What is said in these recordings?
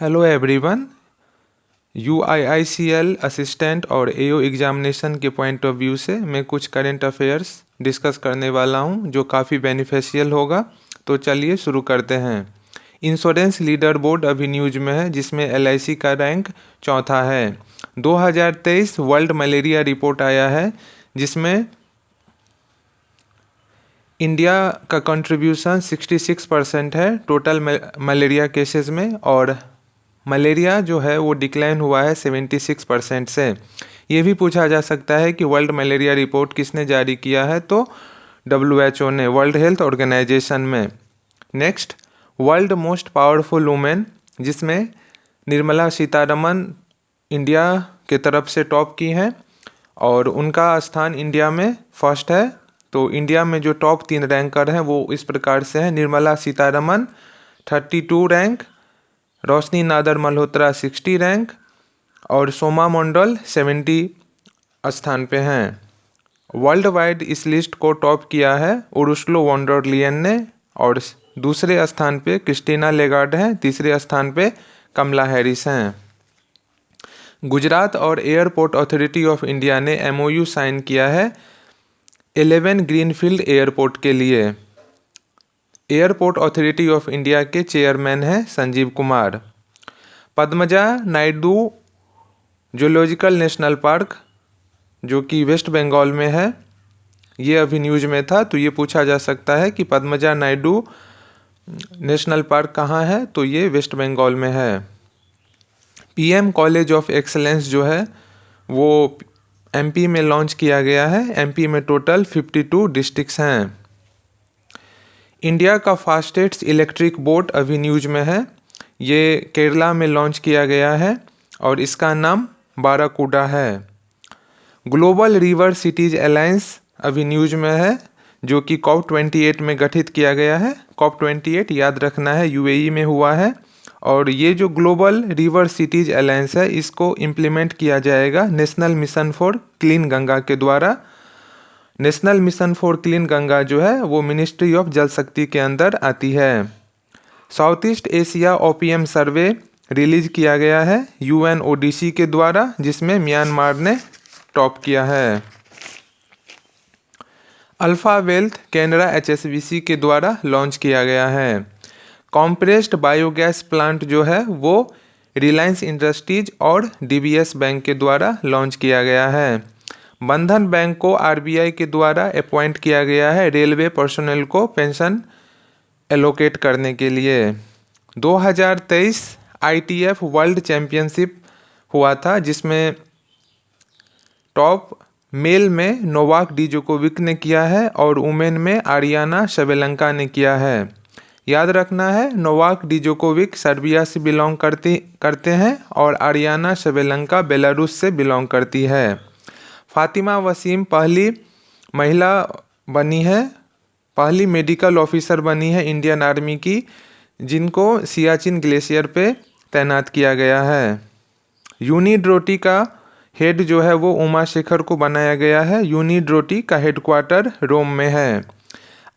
Hello everyone. UIICL assistant और AO examination के point of view से मैं कुछ करंट अफेयर्स डिस्कस करने वाला हूं जो काफ़ी बेनिफिशियल होगा। तो चलिए शुरू करते हैं। इंश्योरेंस लीडर बोर्ड अभी न्यूज में है जिसमें LIC का रैंक चौथा है। 2023 वर्ल्ड मलेरिया रिपोर्ट आया है जिसमें इंडिया का कंट्रीब्यूशन 66% है टोटल मलेरिया केसेस में, और मलेरिया जो है वो डिक्लाइन हुआ है 76% से। ये भी पूछा जा सकता है कि वर्ल्ड मलेरिया रिपोर्ट किसने जारी किया है, तो WHO ने, वर्ल्ड हेल्थ ऑर्गेनाइजेशन में। Next, world most powerful women, जिसमें निर्मला सीतारमन इंडिया के तरफ से टॉप की हैं और उनका स्थान इंडिया में फर्स्ट है। तो इंडिया में जो टॉप 3 रैंकर हैं वो इस प्रकार से हैं: निर्मला सीतारमन 32 रैंक, रोशनी नादर मल्होत्रा 60 रैंक और सोमा मंडल 70 स्थान पे हैं। वर्ल्ड वाइड इस लिस्ट को टॉप किया है उर्सुला वॉन डर लियन ने, और दूसरे स्थान पे क्रिस्टीना लेगार्ड हैं, तीसरे स्थान पे कमला हैरिस हैं। गुजरात और एयरपोर्ट अथॉरिटी ऑफ इंडिया ने MOU साइन किया है 11 ग्रीनफील्ड एयरपोर्ट के लिए। एयरपोर्ट अथॉरिटी ऑफ इंडिया के चेयरमैन हैं Sanjeev Kumar. Padmaja Naidu zoological national park, जो कि वेस्ट बंगाल में है, ये अभी न्यूज में था। तो ये पूछा जा सकता है कि पद्मजा नायडू नेशनल पार्क कहाँ है, तो ये वेस्ट बंगाल में है। PM कॉलेज ऑफ एक्सलेंस जो है वो MP में लॉन्च किया गया है। MP में टोटल 52 डिस्ट्रिक्ट्स हैं। इंडिया का फास्टेस्ट इलेक्ट्रिक बोट अभी न्यूज में है। ये केरला में लॉन्च किया गया है और इसका नाम बाराकूडा है। ग्लोबल रिवर सिटीज अलायंस अभी न्यूज में है, जो कि COP28 में गठित किया गया है। COP28 याद रखना है UAE में हुआ है, और ये जो ग्लोबल रिवर सिटीज अलायंस है इसको इम्प्लीमेंट किया जाएगा national mission for clean Ganga के द्वारा। National mission for clean Ganga जो है वो मिनिस्ट्री ऑफ जल शक्ति के अंदर आती है। साउथ ईस्ट एशिया ओपीएम सर्वे रिलीज किया गया है UNODC के द्वारा, जिसमें म्यांमार ने टॉप किया है। अल्फा वेल्थ कैनरा HSBC के द्वारा लॉन्च किया गया है। कॉम्प्रेस्ड बायोगैस प्लांट जो है वो रिलायंस इंडस्ट्रीज और DBS बैंक के द्वारा लॉन्च किया गया है। बंधन बैंक को RBI के द्वारा अपॉइंट किया गया है रेलवे पर्सनल को पेंशन एलोकेट करने के लिए। 2023 ITF वर्ल्ड चैम्पियनशिप हुआ था जिसमें टॉप मेल में नोवाक डिजोकोविक ने किया है और वुमेन में आरियाना सबेलेंका ने किया है। याद रखना है, नोवाक डिजोकोविक सर्बिया से बिलोंग करते हैं और आरियाना सबेलेंका बेलारूस से बिलोंग करती है। फातिमा वसीम पहली महिला बनी है, पहली मेडिकल ऑफिसर बनी है इंडियन आर्मी की, जिनको सियाचिन ग्लेशियर पे तैनात किया गया है। यूनिड्रोटी का हेड जो है वो उमा शेखर को बनाया गया है। यूनिड्रोटी का हेडक्वार्टर रोम में है।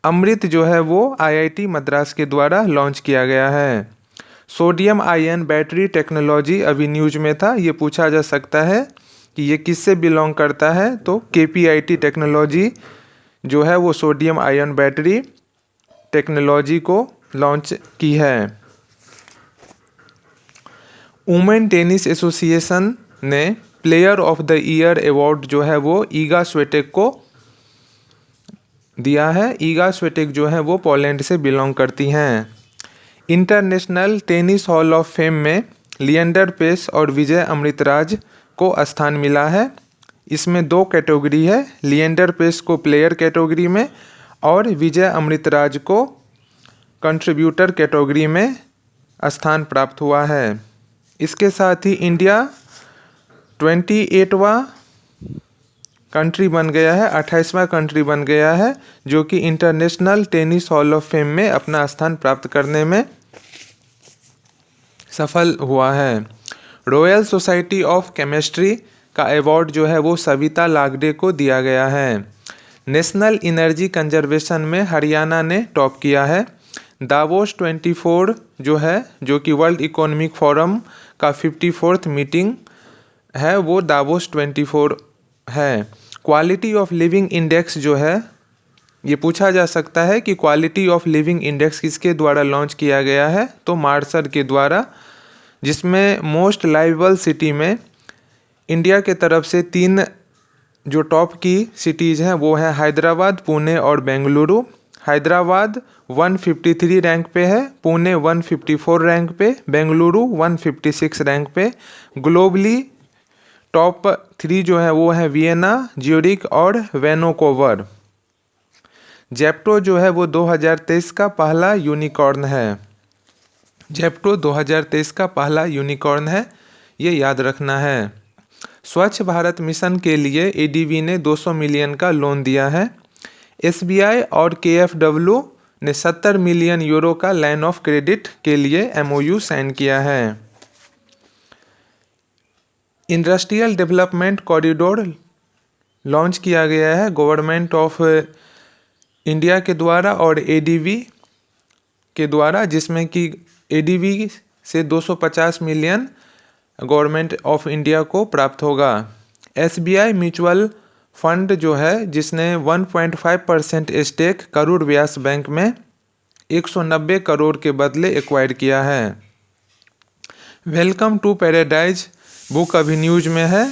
अमृत जो है वो IIT मद्रास के द्वारा लॉन्च किया गया है। सोडियम आयन बैटरी टेक्नोलॉजी अभी न्यूज में था। ये पूछा जा सकता है कि ये किससे बिलोंग करता है, तो KPIT टेक्नोलॉजी जो है वो सोडियम आयन बैटरी टेक्नोलॉजी को लॉन्च की है। वुमेन टेनिस एसोसिएशन ने player of the year award जो है वो ईगा स्विएटेक को दिया है। ईगा स्विएटेक जो है वो पोलैंड से बिलोंग करती हैं। International tennis hall of fame में लिएंडर पेस और विजय अमृतराज को स्थान मिला है। इसमें 2 कैटेगरी है, लिएंडर पेस को प्लेयर कैटेगरी में और विजय अमृतराज को कंट्रीब्यूटर कैटेगरी में स्थान प्राप्त हुआ है। इसके साथ ही इंडिया 28वां कंट्री बन गया है, 28वां कंट्री बन गया है, जो कि international tennis hall of fame में अपना स्थान प्राप्त करने में सफल हुआ है। रॉयल सोसाइटी ऑफ केमिस्ट्री का अवार्ड जो है वो सविता लागडे को दिया गया है। नेशनल एनर्जी कंजर्वेशन में हरियाणा ने टॉप किया है। दावोस 24 जो है, जो कि वर्ल्ड इकोनॉमिक फोरम का 54th मीटिंग है, वो दावोस 24 है। क्वालिटी ऑफ लिविंग इंडेक्स जो है, ये पूछा जा सकता है कि क्वालिटी ऑफ लिविंग इंडेक्स किसके द्वारा लॉन्च किया गया है, तो मार्शल के द्वारा, जिसमें मोस्ट लाइवेबल सिटी में इंडिया के तरफ से 3 जो टॉप की सिटीज़ हैं वो हैं हैदराबाद, पुणे और बेंगलुरु। हैदराबाद 153 रैंक पे है, पुणे 154 रैंक पे, बेंगलुरु 156 रैंक पे। ग्लोबली टॉप 3 जो है वो है वियना, ज्यूरिख और वैनकूवर। जेप्टो जो है वो 2023 का पहला यूनिकॉर्न है। जेप्टो 2023 का पहला यूनिकॉर्न है, ये याद रखना है। स्वच्छ भारत मिशन के लिए एडीबी ने 200 मिलियन का लोन दिया है। एसबीआई और केएफडब्ल्यू ने 70 मिलियन यूरो का लाइन ऑफ क्रेडिट के लिए एमओयू साइन किया है। इंडस्ट्रियल डेवलपमेंट कॉरिडोर लॉन्च किया गया है गवर्नमेंट ऑफ इंडिया के द्वारा और एडीबी के द्वारा, जिसमें कि एडीबी से 250 मिलियन गवर्नमेंट ऑफ इंडिया को प्राप्त होगा। एसबीआई म्यूचुअल फंड जो है, जिसने 1.5% स्टेक करूर व्यास बैंक में 190 करोड़ के बदले एक्वायर किया है। वेलकम टू पैराडाइज बुक अभी न्यूज में है।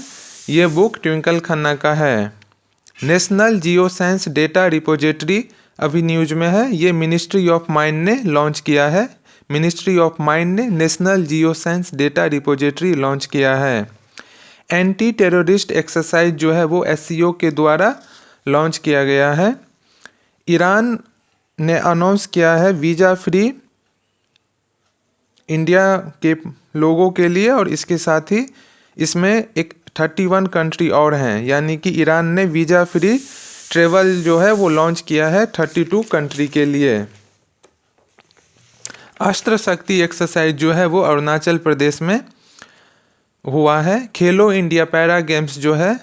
ये बुक ट्विंकल खन्ना का है। National geo science data repository अभी न्यूज में है। ये मिनिस्ट्री ऑफ माइंड ने लॉन्च किया है। मिनिस्ट्री ऑफ माइंड ने national geo science data repository launch किया है। एंटी टेररिस्ट एक्सरसाइज जो है वो एससीओ के द्वारा लॉन्च किया गया है। ईरान ने अनाउंस किया है वीज़ा फ्री इंडिया के लोगों के लिए, और इसके साथ ही इसमें एक 31 कंट्री और हैं, यानी कि ईरान ने वीज़ा फ्री ट्रेवल जो है वो लॉन्च किया है 32 कंट्री के लिए। अस्त्र शक्ति एक्सरसाइज जो है वो अरुणाचल प्रदेश में हुआ है। खेलो इंडिया पैरा गेम्स जो है,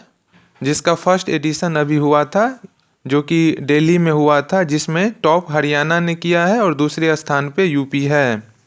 जिसका फर्स्ट एडिशन अभी हुआ था, जो कि दिल्ली में हुआ था, जिसमें टॉप हरियाणा ने किया है और दूसरे स्थान पे यूपी है।